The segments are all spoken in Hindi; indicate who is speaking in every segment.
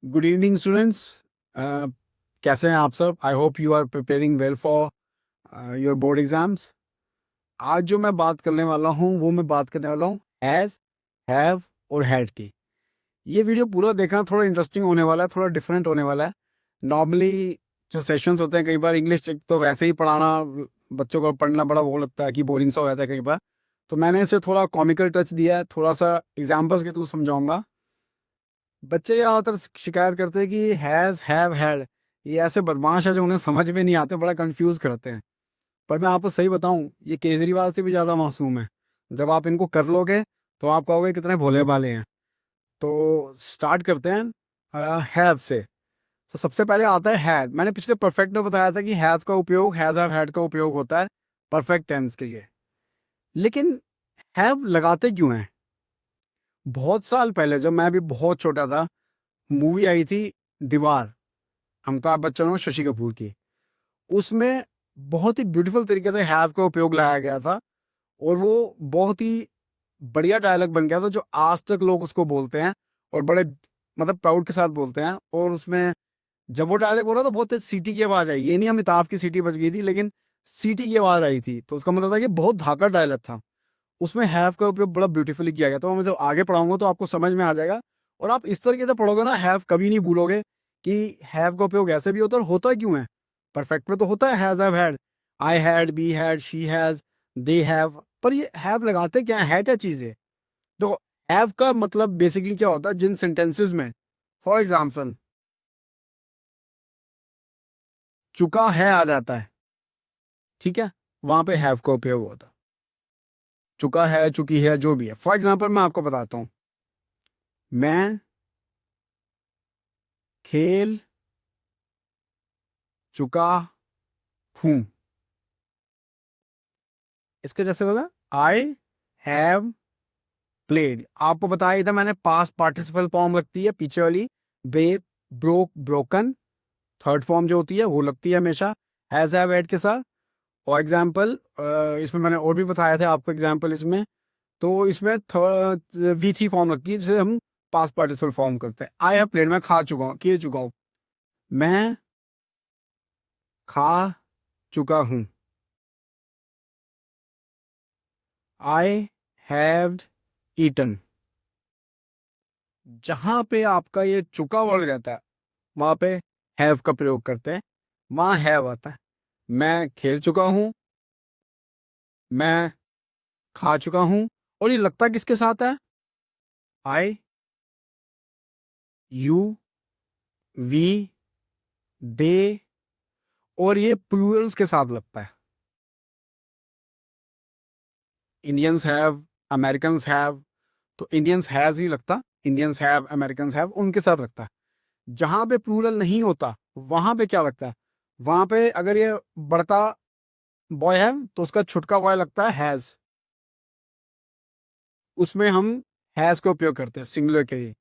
Speaker 1: Good evening students. कैसे हैं आप सब? I hope you are preparing well for your board exams. आज जो मैं बात करने वाला हूँ वो मैं बात करने वाला हूँ हैज़, हैव और हैड की। ये वीडियो पूरा देखना, थोड़ा इंटरेस्टिंग होने वाला है, थोड़ा डिफरेंट होने वाला है। नॉर्मली जो सेशंस होते हैं, कई बार इंग्लिश तो वैसे ही पढ़ाना बच्चों को पढ़ना बड़ा वो लगता है कि बोरिंग सा हो जाता है कई बार। तो मैंने इसे थोड़ा कॉमिकल टच दिया है, थोड़ा सा एग्जाम्पल्स के थ्रू समझाऊंगा। बच्चे ज़्यादातर शिकायत करते हैं कि हैज़, हैव, हैड ये ऐसे बदमाश है जो उन्हें समझ में नहीं आते, बड़ा कंफ्यूज करते हैं। पर मैं आपको सही बताऊं, ये केजरीवाल से भी ज़्यादा मासूम है। जब आप इनको कर लोगे तो आप कहोगे कितने भोले भाले हैं। तो स्टार्ट करते हैं हैव से। तो सबसे पहले आता है हैड। मैंने पिछले परफेक्ट में बताया था कि हैज़ का उपयोग, हैज़ हैव हैड का उपयोग होता है परफेक्ट टेंस के लिए। लेकिन हैव लगाते क्यों हैं? बहुत साल पहले जब मैं भी बहुत छोटा था, मूवी आई थी दीवार, अमिताभ बच्चन और शशि कपूर की। उसमें बहुत ही ब्यूटीफुल तरीके से हैव का उपयोग लाया गया था और वो बहुत ही बढ़िया डायलॉग बन गया था जो आज तक लोग उसको बोलते हैं और बड़े मतलब प्राउड के साथ बोलते हैं। और उसमें जब वो डायलॉग बोला तो बहुत तेज सीटी की आवाज़ आई। ये नहीं अमिताभ की सीटी बज गई थी, लेकिन सीटी की आवाज़ आई थी, तो उसका मतलब था कि बहुत धाकड़ डायलॉग था। उसमें हैव का उपयोग बड़ा ब्यूटीफुली किया गया। तो मैं जब आगे पढ़ाऊंगा तो आपको समझ में आ जाएगा। और आप इस तरीके से पढ़ोगे ना, हैव कभी नहीं भूलोगे कि हैव का उपयोग ऐसे भी होता है और होता क्यों है। परफेक्ट में तो होता है has, have, had, I had, be had, she has, they have. पर ये हैव लगाते क्या है क्या चीज़ है? तो हैव का मतलब बेसिकली क्या होता है, जिन सेंटेंसेस में फॉर एग्जाम्पल चुका है आ जाता है, ठीक है, वहां पे हैव का उपयोग होता है। चुका है, चुकी है, जो भी है। फॉर एग्जाम्पल मैं आपको बताता हूँ, मैं खेल चुका हूं। इसके जैसे बोला आई हैव प्लेड। आपको बताया था मैंने, पास्ट पार्टिसिपल फॉर्म लगती है पीछे वाली, बे, ब्रोक, ब्रोकन। थर्ड फॉर्म जो होती है वो लगती है हमेशा हैज, हैव, हैड के साथ। और एग्जाम्पल इसमें मैंने और भी बताया था आपको एग्जाम्पल इसमें। तो इसमें V3 फॉर्म लगती है जिसे हम पास्ट पार्टिसिपल फॉर्म करते हैं। आई हैव प्लेड, मैं खा चुका हूँ, खा चुका हूँ। मैं खा चुका हूँ। I have eaten. जहां पे आपका ये चुका वर्ड रहता है वहां पे हैव का प्रयोग करते हैं, वहां हैव आता है। मैं खेल चुका हूं, मैं खा चुका हूं। और ये लगता किसके साथ है? आई, यू, वी, दे। और ये प्लूरल्स के साथ लगता है। Indians have, Americans have. तो इंडियंस हैज ही लगता, इंडियंस हैव, अमेरिकन्स हैव, उनके साथ लगता है। जहां पे प्लूरल नहीं होता वहां पे क्या लगता है? वहां पे अगर ये बढ़ता बॉय है तो उसका छुटका बॉय लगता है हैज। उसमें हम हैज का उपयोग करते हैं सिंगुलर के लिए।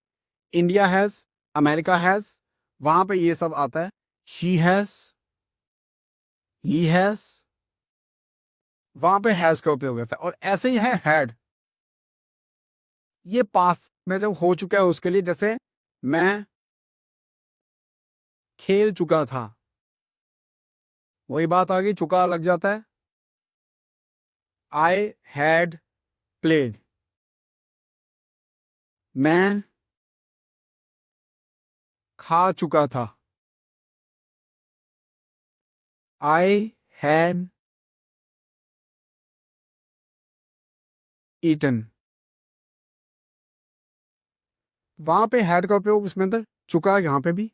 Speaker 1: इंडिया हैज, अमेरिका हैज, वहां पे ये सब आता है। शी हैज, ही हैज, वहां पे हैज का उपयोग होता है। और ऐसे ही है हैड। ये पास्ट में जब हो चुका है उसके लिए, जैसे मैं खेल चुका था, वही बात आ गई, चुका लग जाता है। I had played. मैं खा चुका था। I had eaten. वहां पे हैड का उपयोग उसमें अंदर चुका यहाँ पे भी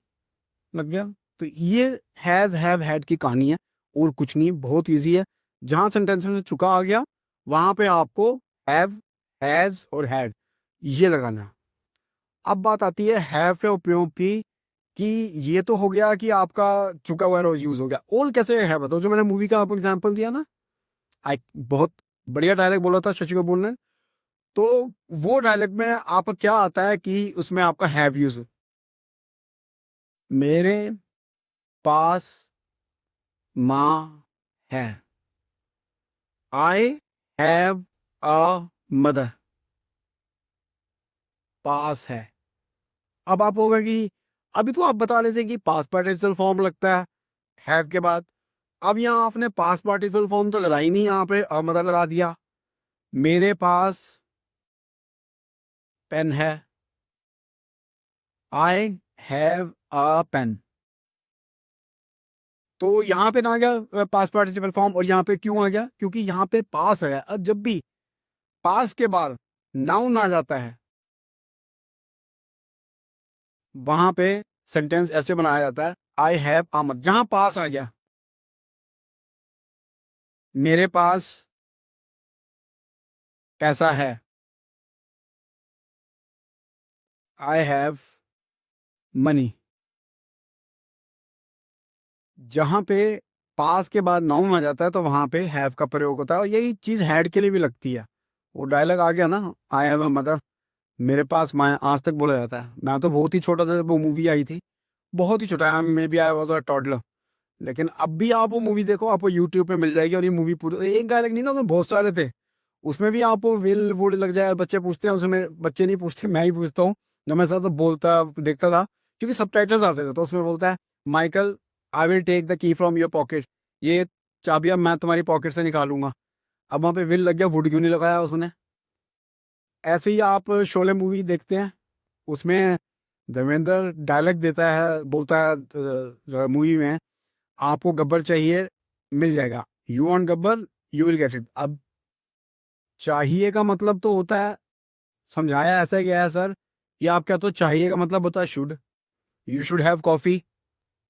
Speaker 1: लग गया। तो ये हैज, हैव, हैड की कहानी है और कुछ नहीं, बहुत इजी है। जहां सेंटेंस में चुका आ गया वहां पे आपको हैव, हैज और हैड ये लगाना है। अब बात आती है हैव के उपयोग की, कि ये तो हो गया कि आपका चुका हुआ यूज हो गया। ओल कैसे है बताओ? जो मैंने मूवी का आपको एग्जांपल दिया ना, आई बहुत बढ़िया डायलॉग बोला था शशि कपूर ने। तो वो डायलॉग में आपका क्या आता है कि उसमें आपका हैव यूज, मेरे पास माँ है। आई हैव अ मदर। पास है। अब आप होगा कि अभी तो आप बता रहे थे कि पास्ट पार्टिसिपल फॉर्म लगता है हैव के बाद। अब यहाँ आपने पास्ट पार्टिसिपल फॉर्म तो लगा ही नहीं, यहाँ पे मतलब लगा दिया। मेरे पास पेन है, आई हैव अ पेन। तो यहाँ पे ना आ गया पास्ट पार्टिसिपल फॉर्म, और यहाँ पे क्यों आ गया? क्योंकि यहाँ पे पास है। अब जब भी पास के बाद नाउन आ जाता है, वहां पे सेंटेंस ऐसे बनाया जाता है, आई हैव अहमद। जहां पास आ गया, मेरे पास पैसा है, आई हैव मनी। जहां पे पास के बाद नाउन आ जाता है तो वहां पे हैव का प्रयोग होता है, और यही चीज हैड के लिए भी लगती है। वो डायलॉग आ गया ना, आई हैव अ मदर, मेरे पास माँ, आज तक बोला जाता है। मैं तो बहुत ही छोटा था जब वो मूवी आई थी, बहुत ही छोटा, maybe I was a toddler. लेकिन अब भी आप वो मूवी देखो, आपको यूट्यूब पे मिल जाएगी, और ये मूवी पूरी एक डायलॉग नहीं था, उसमें बहुत सारे थे। उसमें भी आपको विल वुड लग जाए, बच्चे पूछते हैं उसमें, बच्चे नहीं पूछते, मैं ही पूछता हूँ। जब मैं साथ बोलता देखता था, क्योंकि सबटाइटल्स आते थे, तो उसमें बोलता है, Michael I will take the key from your pocket, ये चाबियां मैं तुम्हारी पॉकेट से निकालूंगा। अब वहां पे विल लग गया, वुड क्यों नहीं लगाया उसने? ऐसे ही आप शोले मूवी देखते हैं, उसमें धर्मेंद्र डायलॉग देता है, बोलता है मूवी में, आपको गब्बर चाहिए, मिल जाएगा, you want Gabbar, you will get it. अब चाहिए का मतलब तो होता है, समझाया ऐसा गया है सर, या आप क्या, तो चाहिए का मतलब होता है should. You should have coffee,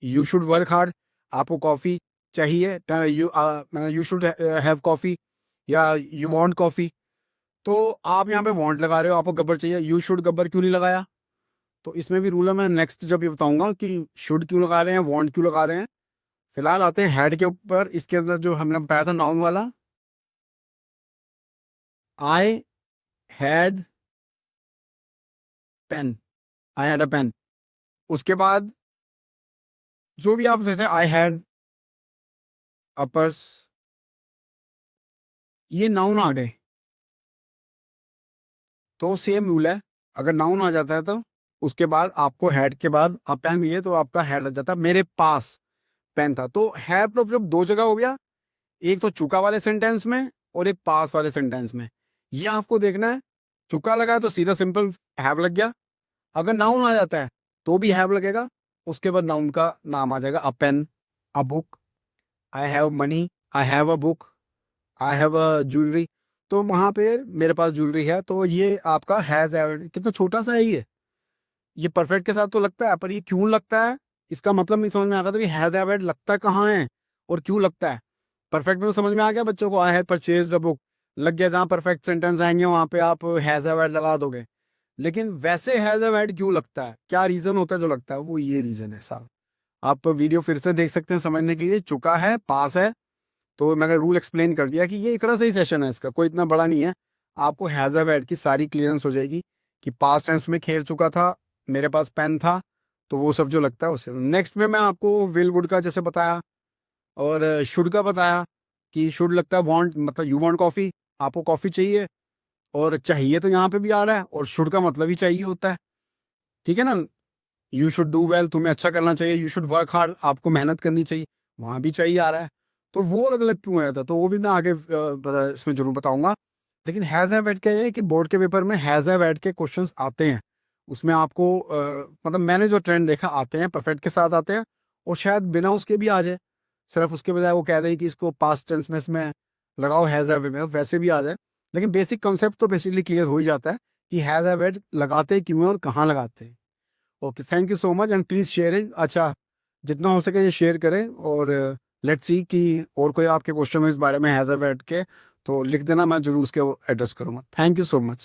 Speaker 1: you should work hard. आपको कॉफी चाहिए, यू शुड हैव कॉफी, या यू वांट कॉफी। तो आप यहाँ पे वांट लगा रहे हो, आपको गब्बर चाहिए, यू शुड गब्बर क्यों नहीं लगाया? तो इसमें भी रूल है, मैं नेक्स्ट जब ये बताऊंगा कि शुड क्यों लगा रहे हैं, वांट क्यों लगा रहे हैं। फिलहाल आते हैं हेड के ऊपर। इसके अंदर जो हमने बताया था नाउन वाला, I had pen, I had a pen. उसके बाद जो भी आप कहते हैं, आई हैड अ पर्स, ये नाउन आ गए। तो सेम रूल है, अगर नाउन आ जाता है तो उसके बाद आपको हैड के बाद आप पेन भी है तो आपका हैड लग जाता है। मेरे पास पेन था, तो हैव तो जब दो जगह हो गया, एक तो चुका वाले सेंटेंस में और एक पास वाले सेंटेंस में। ये आपको देखना है, चुका लगा है तो सीधा सिंपल हैव लग गया। अगर नाउन आ जाता है तो भी हैव लगेगा, उसके बाद नाउन का नाम आ जाएगा, a pen, a book, I have money, I have a book, I have a jewellery. तो वहां पे मेरे पास ज्वेलरी है, तो ये आपका हैज एड, कितना छोटा सा है ये परफेक्ट के साथ तो लगता है, पर ये क्यों लगता है इसका मतलब नहीं समझ में आता, तो ये हैज एड लगता कहाँ है और क्यों लगता है। परफेक्ट में तो समझ में आ गया बच्चों को, I have purchase the book लग गया, जहाँ परफेक्ट सेंटेंस आएंगे वहां पे आप हैज एड लगा दोगे। लेकिन वैसे हैज एड क्यों लगता है, क्या रीजन होता है जो लगता है, वो ये रीजन है साहब। आप वीडियो फिर से देख सकते हैं समझने के लिए। चुका है, पास है, तो मैंने रूल एक्सप्लेन कर दिया कि ये एक तरह से ही सेशन है, इसका कोई इतना बड़ा नहीं है। आपको हैज हैव की सारी क्लियरेंस हो जाएगी कि पास्ट टेंस में खेल चुका था, मेरे पास पेन था, तो वो सब जो लगता है उसे। नेक्स्ट में मैं आपको विल वुड का जैसे बताया, और शुड का बताया कि शुड लगता है वांट, मतलब यू वांट कॉफ़ी, आपको कॉफ़ी चाहिए। और चाहिए तो यहाँ पे भी आ रहा है, और शुड का मतलब ही चाहिए होता है, ठीक है ना। यू शुड डू वेल, तुम्हें अच्छा करना चाहिए, यू शुड वर्क हार्ड, आपको मेहनत करनी चाहिए, वहाँ भी चाहिए आ रहा है। तो वो अलग अलग क्यों आया था, तो वो भी मैं आगे इसमें जरूर बताऊंगा। लेकिन हैज़ हैव ऐड क्या है कि बोर्ड के पेपर में हैज़ हैव ऐड के क्वेश्चंस आते हैं। उसमें आपको मतलब मैंने जो ट्रेंड देखा, आते हैं परफेक्ट के साथ आते हैं, और शायद बिना उसके भी आ जाए, सिर्फ उसके बजाय वो कह रही कि इसको पास्ट टेंस में इसमें लगाओ हैज़ हैव में, वैसे भी आ जाए। लेकिन बेसिक कॉन्सेप्ट तो बेसिकली क्लियर हो ही जाता है कि हैज़ हैव ऐड लगाते क्यों हैं और कहाँ लगाते हैं। Okay, thank you so much, and please share it. अच्छा, जितना हो सके ये शेयर करें, और लेट्स सी कि और कोई आपके क्वेश्चन में इस बारे में हैज़ हैव ऐड के, तो लिख देना, मैं जरूर उसके एड्रेस करूँगा। Thank you so much.